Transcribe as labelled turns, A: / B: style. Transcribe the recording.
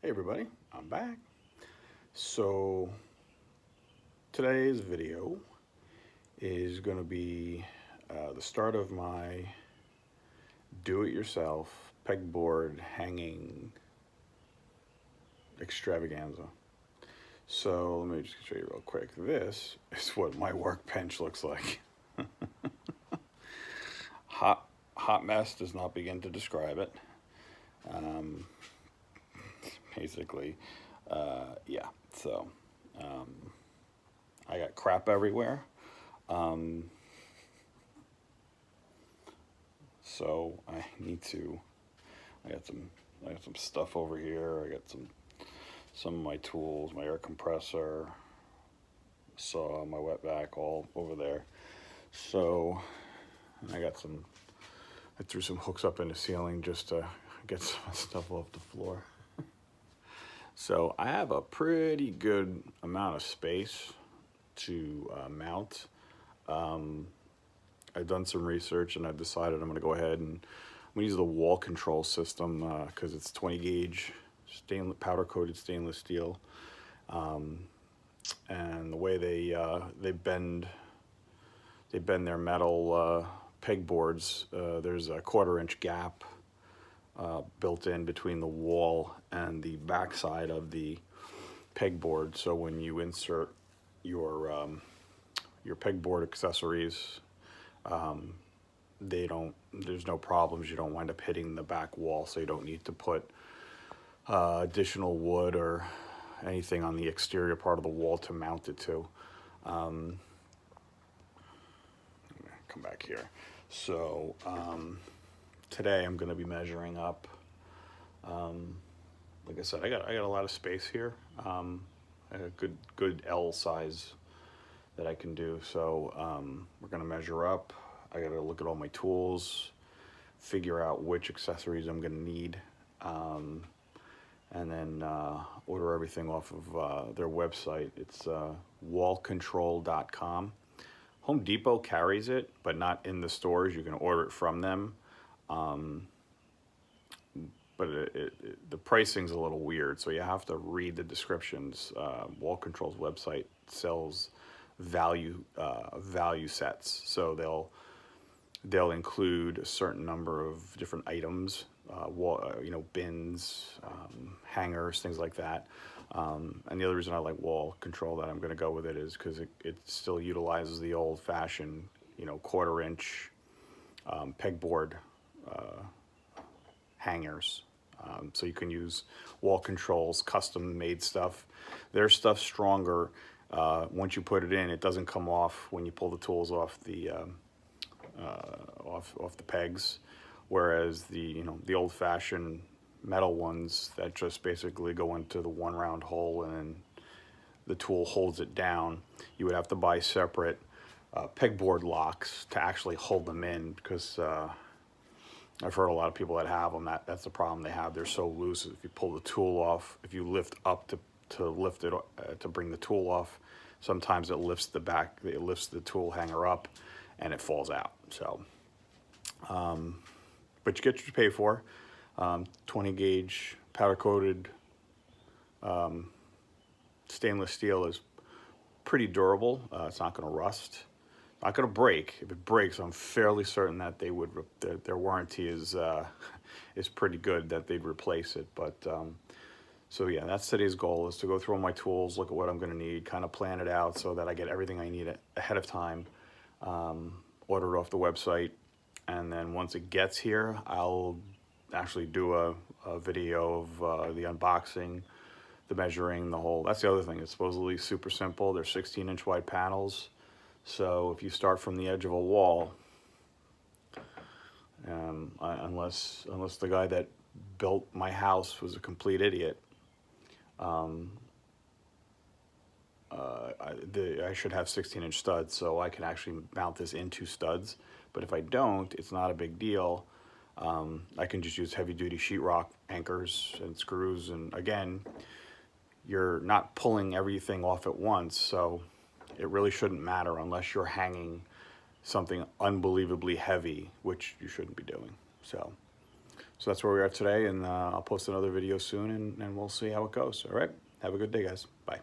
A: Hey everybody, I'm back. So today's video is going to be the start of my do-it-yourself pegboard hanging extravaganza. So let me just show you real quick. This is what my workbench looks like. Hot mess does not begin to describe it. Basically, yeah. So I got crap everywhere. So I need to. I got some stuff over here. I got some of my tools, my air compressor, saw, my wet vac, all over there. So I threw some hooks up in the ceiling just to get some stuff off the floor. So I have a pretty good amount of space to mount. I've done some research and I've decided I'm going to go ahead and I'm going to use the wall control system because it's 20 gauge powder coated stainless steel, and the way they bend their metal pegboards, there's a 1/4 inch gap built in between the wall and the back side of the pegboard. So when you insert your pegboard accessories, there's no problems. You don't wind up hitting the back wall, so you don't need to put additional wood or anything on the exterior part of the wall to mount it to. Come back here. So today I'm going to be measuring up. Like I said, I got a lot of space here. I got a good L size that I can do. So we're going to measure up. I got to look at all my tools, figure out which accessories I'm going to need, and then order everything off of their website. It's wallcontrol.com. Home Depot carries it, but not in the stores. You can order it from them. But the pricing's a little weird, so you have to read the descriptions. Wall Control's website sells value sets, so they'll include a certain number of different items, bins, hangers, things like that. And the other reason I like Wall Control that I'm going to go with it is because it still utilizes the old-fashioned, 1/4 inch pegboard hangers. So you can use Wall Control's custom-made stuff. Their stuff's stronger. Once you put it in, it doesn't come off when you pull the tools off the off the pegs, whereas the old-fashioned metal ones that just basically go into the one round hole and then the tool holds it down, you would have to buy separate pegboard locks to actually hold them in, because I've heard a lot of people that have them, that's the problem they have. They're so loose. If you pull the tool off, if you lift up to lift it to bring the tool off, sometimes it lifts the tool hanger up and it falls out. So but you get what you pay for. 20 gauge powder coated stainless steel is pretty durable. It's not going to rust, not going to break. If it breaks, I'm fairly certain that their warranty is pretty good, that they'd replace it. But so yeah, that's today's goal, is to go through all my tools, look at what I'm going to need, kind of plan it out so that I get everything I need ahead of time, order it off the website, and then once it gets here, I'll actually do a video of the unboxing, the measuring, the whole. That's the other thing. It's supposedly super simple. They're 16-inch wide panels. So if you start from the edge of a wall, unless the guy that built my house was a complete idiot, I should have 16-inch studs, so I can actually mount this into studs. But if I don't, it's not a big deal. I can just use heavy-duty sheetrock anchors and screws, and again, you're not pulling everything off at once, so it really shouldn't matter unless you're hanging something unbelievably heavy, which you shouldn't be doing. So So that's where we are today, and I'll post another video soon, and we'll see how it goes. All right? Have a good day, guys. Bye.